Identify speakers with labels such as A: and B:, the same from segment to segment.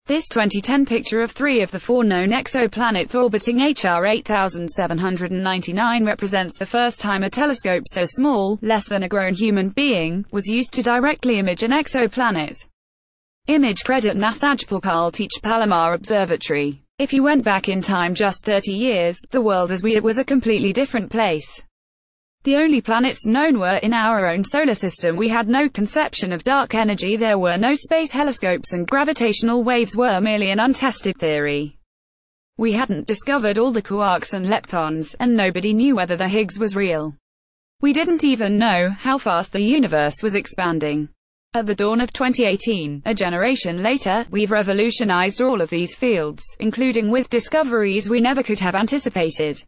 A: This 2010 picture of 3 of the 4 known exoplanets orbiting HR 8799 represents the first time a telescope so small, less than a grown human being, was used to directly image an exoplanet. Image credit NASA Jpal Teach Palomar Observatory. If you went back in time just 30 years, the world as we it was a completely different place. The only planets known were in our own solar system. We had no conception of dark energy, there were no space telescopes, and gravitational waves were merely an untested theory. We hadn't discovered all the quarks and leptons, and nobody knew whether the Higgs was real. We didn't even know how fast the universe was expanding. At the dawn of 2018, a generation later, we've revolutionized all of these fields, including with discoveries we never could have anticipated.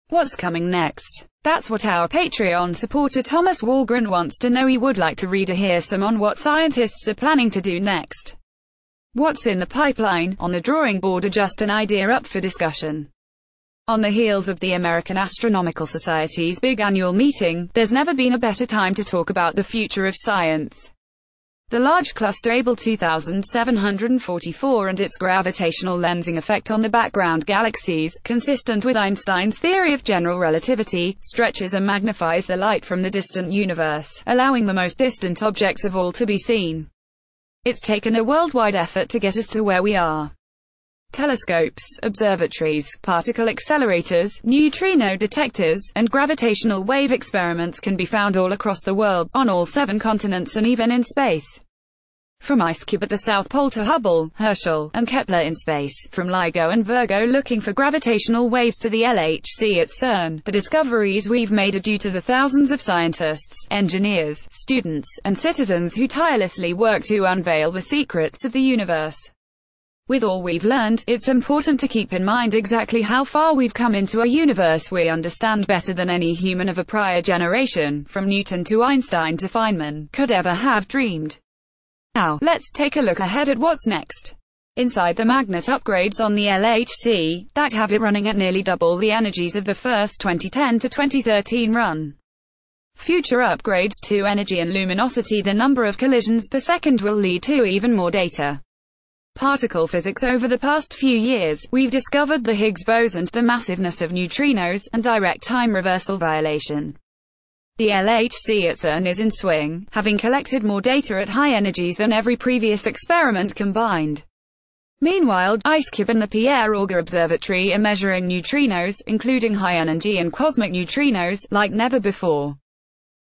A: What's coming next? That's what our Patreon supporter Thomas Walgren wants to know. He would like to read or hear some on what scientists are planning to do next. What's in the pipeline, on the drawing board, or just an idea up for discussion? On the heels of the American Astronomical Society's big annual meeting, there's never been a better time to talk about the future of science. The Large Cluster Able 2744 and its gravitational lensing effect on the background galaxies, consistent with Einstein's theory of general relativity, stretches and magnifies the light from the distant universe, allowing the most distant objects of all to be seen. It's taken a worldwide effort to get us to where we are. Telescopes, observatories, particle accelerators, neutrino detectors, and gravitational wave experiments can be found all across the world, on all 7 continents, and even in space. From IceCube at the South Pole to Hubble, Herschel, and Kepler in space, from LIGO and Virgo looking for gravitational waves to the LHC at CERN, the discoveries we've made are due to the thousands of scientists, engineers, students, and citizens who tirelessly work to unveil the secrets of the universe. With all we've learned, it's important to keep in mind exactly how far we've come into a universe we understand better than any human of a prior generation, from Newton to Einstein to Feynman, could ever have dreamed. Now, let's take a look ahead at what's next. Inside the magnet upgrades on the LHC, that have it running at nearly double the energies of the first 2010 to 2013 run. Future upgrades to energy and luminosity, the number of collisions per second, will lead to even more data. Particle physics. Over the past few years, we've discovered the Higgs boson, the massiveness of neutrinos, and direct time reversal violation. The LHC at CERN is in swing, having collected more data at high energies than every previous experiment combined. Meanwhile, IceCube and the Pierre Auger Observatory are measuring neutrinos, including high-energy and cosmic neutrinos, like never before.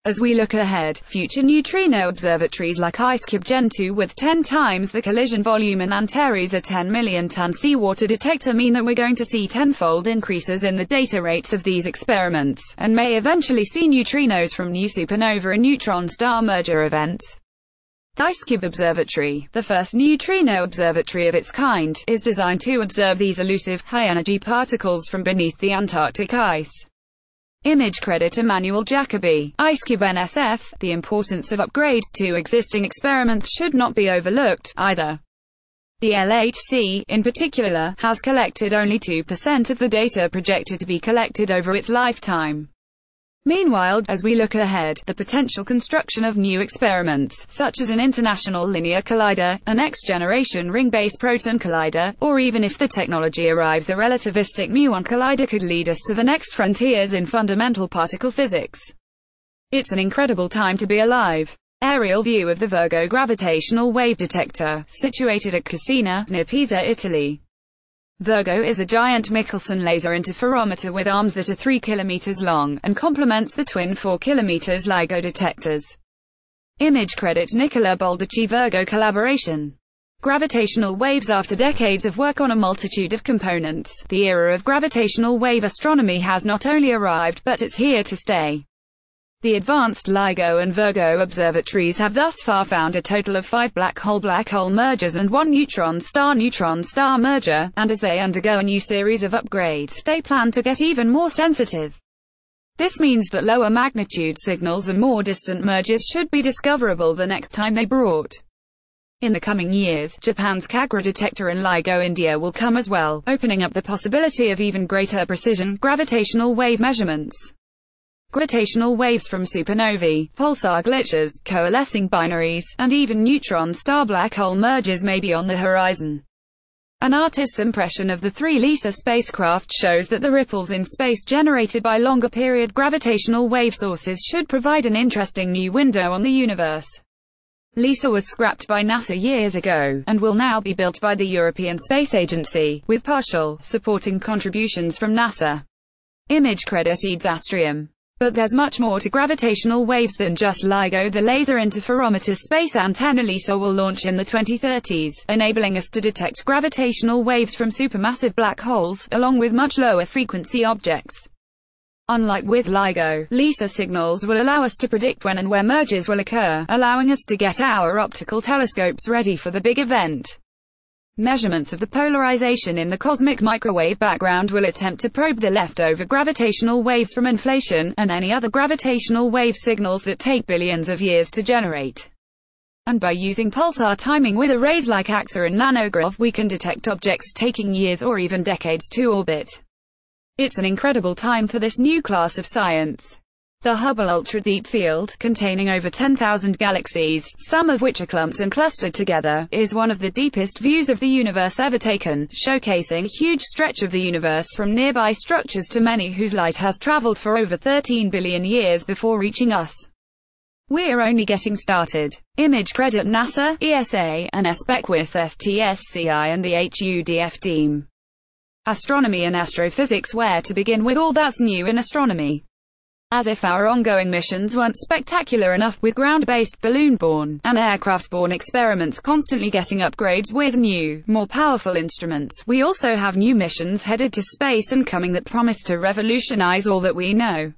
A: As we look ahead, future neutrino observatories like IceCube Gen 2 with 10 times the collision volume and Antares a 10 million ton seawater detector mean that we're going to see tenfold increases in the data rates of these experiments, and may eventually see neutrinos from new supernova and neutron star merger events. The IceCube Observatory, the first neutrino observatory of its kind, is designed to observe these elusive, high-energy particles from beneath the Antarctic ice. Image credit Emmanuel Jacobi, IceCube NSF. The importance of upgrades to existing experiments should not be overlooked, either. The LHC, in particular, has collected only 2% of the data projected to be collected over its lifetime. Meanwhile, as we look ahead, the potential construction of new experiments, such as an international linear collider, a next-generation ring-based proton collider, or even if the technology arrives, a relativistic muon collider, could lead us to the next frontiers in fundamental particle physics. It's an incredible time to be alive. Aerial view of the Virgo gravitational wave detector, situated at Cassina, near Pisa, Italy. Virgo is a giant Michelson laser interferometer with arms that are 3 km long, and complements the twin 4 km LIGO detectors. Image credit Nicola Baldacci. Virgo collaboration. Gravitational waves. After decades of work on a multitude of components, the era of gravitational wave astronomy has not only arrived, but it's here to stay. The advanced LIGO and Virgo observatories have thus far found a total of 5 black hole mergers and 1 neutron star merger, and as they undergo a new series of upgrades, they plan to get even more sensitive. This means that lower magnitude signals and more distant mergers should be discoverable the next time they brought. In the coming years, Japan's Kagra detector and LIGO India will come as well, opening up the possibility of even greater precision gravitational wave measurements. Gravitational waves from supernovae, pulsar glitches, coalescing binaries, and even neutron star black hole mergers may be on the horizon. An artist's impression of the 3 LISA spacecraft shows that the ripples in space generated by longer-period gravitational wave sources should provide an interesting new window on the universe. LISA was scrapped by NASA years ago, and will now be built by the European Space Agency, with partial, supporting contributions from NASA. Image credit Eidsastrium. But there's much more to gravitational waves than just LIGO. The Laser Interferometer Space Antenna LISA will launch in the 2030s, enabling us to detect gravitational waves from supermassive black holes, along with much lower frequency objects. Unlike with LIGO, LISA signals will allow us to predict when and where mergers will occur, allowing us to get our optical telescopes ready for the big event. Measurements of the polarization in the cosmic microwave background will attempt to probe the leftover gravitational waves from inflation, and any other gravitational wave signals that take billions of years to generate. And by using pulsar timing with arrays like ACTA and Nanograv, we can detect objects taking years or even decades to orbit. It's an incredible time for this new class of science. The Hubble Ultra Deep Field, containing over 10,000 galaxies, some of which are clumped and clustered together, is one of the deepest views of the universe ever taken, showcasing a huge stretch of the universe from nearby structures to many whose light has traveled for over 13 billion years before reaching us. We're only getting started. Image credit NASA, ESA, and SPEC with STSCI and the HUDF team. Astronomy and astrophysics. Where to begin with all that's new in astronomy? As if our ongoing missions weren't spectacular enough, with ground-based, balloon-borne, and aircraft-borne experiments constantly getting upgrades with new, more powerful instruments, we also have new missions headed to space and coming that promise to revolutionize all that we know.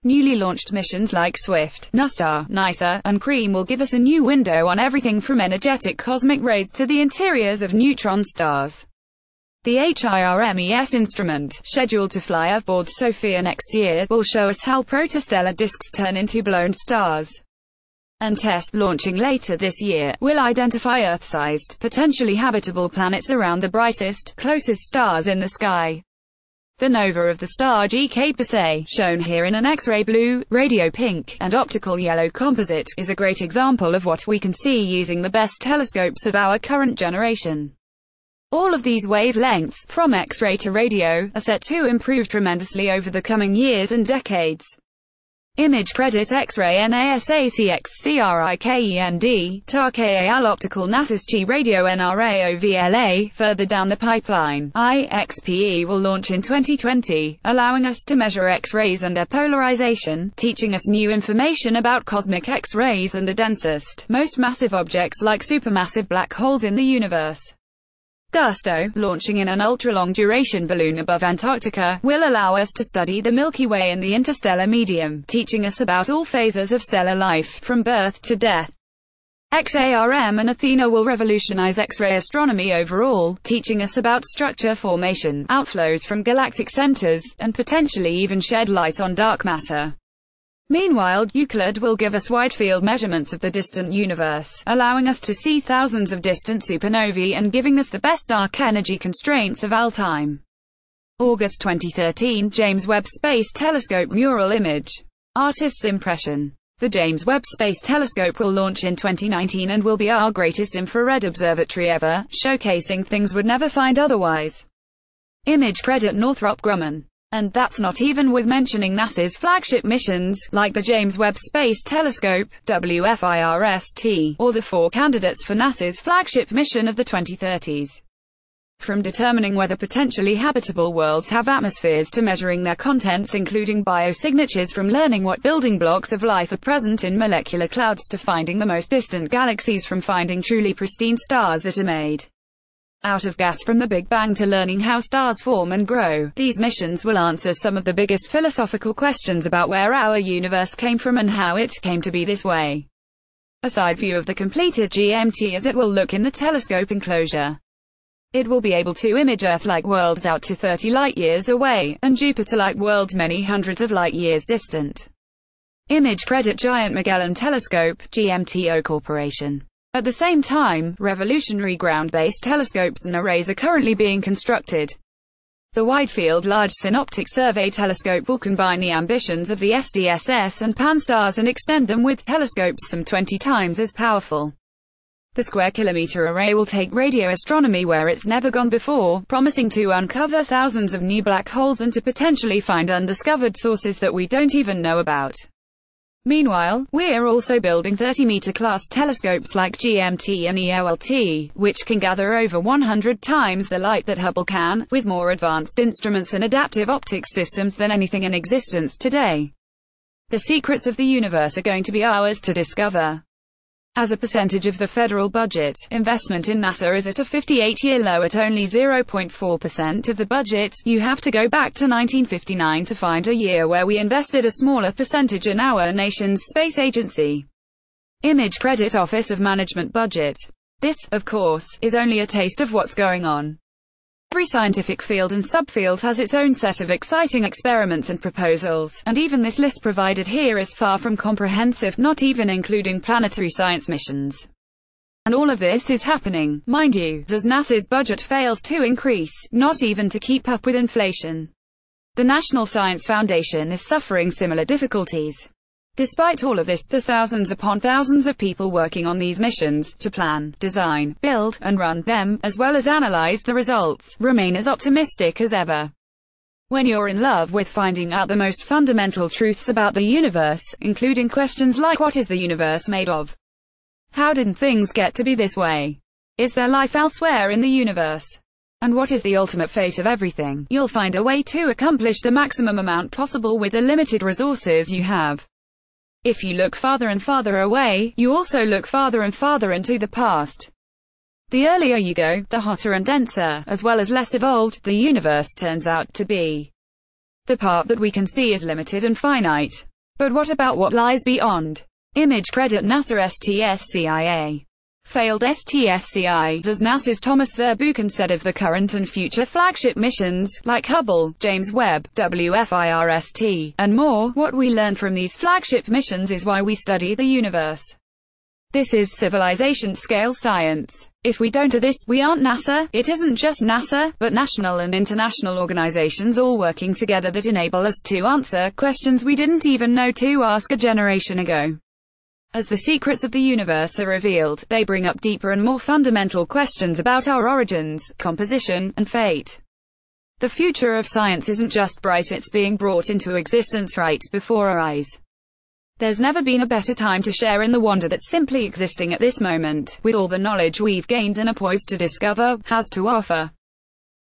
A: Newly launched missions like SWIFT, NuSTAR, NISA, and CREAM will give us a new window on everything from energetic cosmic rays to the interiors of neutron stars. The HIRMES instrument, scheduled to fly aboard SOFIA next year, will show us how protostellar disks turn into blown stars. And TESS, launching later this year, will identify Earth-sized, potentially habitable planets around the brightest, closest stars in the sky. The nova of the star GK Persei, shown here in an X-ray blue, radio pink, and optical yellow composite, is a great example of what we can see using the best telescopes of our current generation. All of these wavelengths, from X-ray to radio, are set to improve tremendously over the coming years and decades. Image credit X-ray NASACXCRIKEND, TARKAL optical NASA's Chi radio NRAOVLA. Further down the pipeline, IXPE will launch in 2020, allowing us to measure X-rays and their polarization, teaching us new information about cosmic X-rays and the densest, most massive objects like supermassive black holes in the universe. Gusto, launching in an ultra-long duration balloon above Antarctica, will allow us to study the Milky Way and the interstellar medium, teaching us about all phases of stellar life, from birth to death. XARM and Athena will revolutionize X-ray astronomy overall, teaching us about structure formation, outflows from galactic centers, and potentially even shed light on dark matter. Meanwhile, Euclid will give us wide-field measurements of the distant universe, allowing us to see thousands of distant supernovae and giving us the best dark energy constraints of all time. August 2013, James Webb Space Telescope mural image. Artist's impression. The James Webb Space Telescope will launch in 2019 and will be our greatest infrared observatory ever, showcasing things we'd never find otherwise. Image credit Northrop Grumman. And that's not even with mentioning NASA's flagship missions, like the James Webb Space Telescope, WFIRST, or the 4 candidates for NASA's flagship mission of the 2030s. From determining whether potentially habitable worlds have atmospheres to measuring their contents including biosignatures, from learning what building blocks of life are present in molecular clouds to finding the most distant galaxies, from finding truly pristine stars that are made out of gas from the Big Bang to learning how stars form and grow. These missions will answer some of the biggest philosophical questions about where our universe came from and how it came to be this way. A side view of the completed GMT is it will look in the telescope enclosure. It will be able to image Earth-like worlds out to 30 light-years away, and Jupiter-like worlds many hundreds of light-years distant. Image credit Giant Magellan Telescope, GMTO Corporation. At the same time, revolutionary ground-based telescopes and arrays are currently being constructed. The Wide-Field Large Synoptic Survey Telescope will combine the ambitions of the SDSS and Pan-STARRS and extend them with telescopes some 20 times as powerful. The Square Kilometre Array will take radio astronomy where it's never gone before, promising to uncover thousands of new black holes and to potentially find undiscovered sources that we don't even know about. Meanwhile, we're also building 30-meter class telescopes like GMT and EOLT, which can gather over 100 times the light that Hubble can, with more advanced instruments and adaptive optics systems than anything in existence today. The secrets of the universe are going to be ours to discover. As a percentage of the federal budget, investment in NASA is at a 58-year low at only 0.4% of the budget. You have to go back to 1959 to find a year where we invested a smaller percentage in our nation's space agency. Image Credit Office of Management Budget. This, of course, is only a taste of what's going on. Every scientific field and subfield has its own set of exciting experiments and proposals, and even this list provided here is far from comprehensive, not even including planetary science missions. And all of this is happening, mind you, as NASA's budget fails to increase, not even to keep up with inflation. The National Science Foundation is suffering similar difficulties. Despite all of this, the thousands upon thousands of people working on these missions, to plan, design, build, and run them, as well as analyze the results, remain as optimistic as ever. When you're in love with finding out the most fundamental truths about the universe, including questions like what is the universe made of? How did things get to be this way? Is there life elsewhere in the universe? And what is the ultimate fate of everything? You'll find a way to accomplish the maximum amount possible with the limited resources you have. If you look farther and farther away, you also look farther and farther into the past. The earlier you go, the hotter and denser, as well as less evolved, the universe turns out to be. The part that we can see is limited and finite. But what about what lies beyond? Image Credit NASA STSCIA. Failed STSCI, as NASA's Thomas Zurbuchen said of the current and future flagship missions, like Hubble, James Webb, WFIRST, and more. What we learn from these flagship missions is why we study the universe. This is civilization-scale science. If we don't do this, we aren't NASA. It isn't just NASA, but national and international organizations all working together that enable us to answer questions we didn't even know to ask a generation ago. As the secrets of the universe are revealed, they bring up deeper and more fundamental questions about our origins, composition, and fate. The future of science isn't just bright, it's being brought into existence right before our eyes. There's never been a better time to share in the wonder that's simply existing at this moment, with all the knowledge we've gained and are poised to discover, has to offer.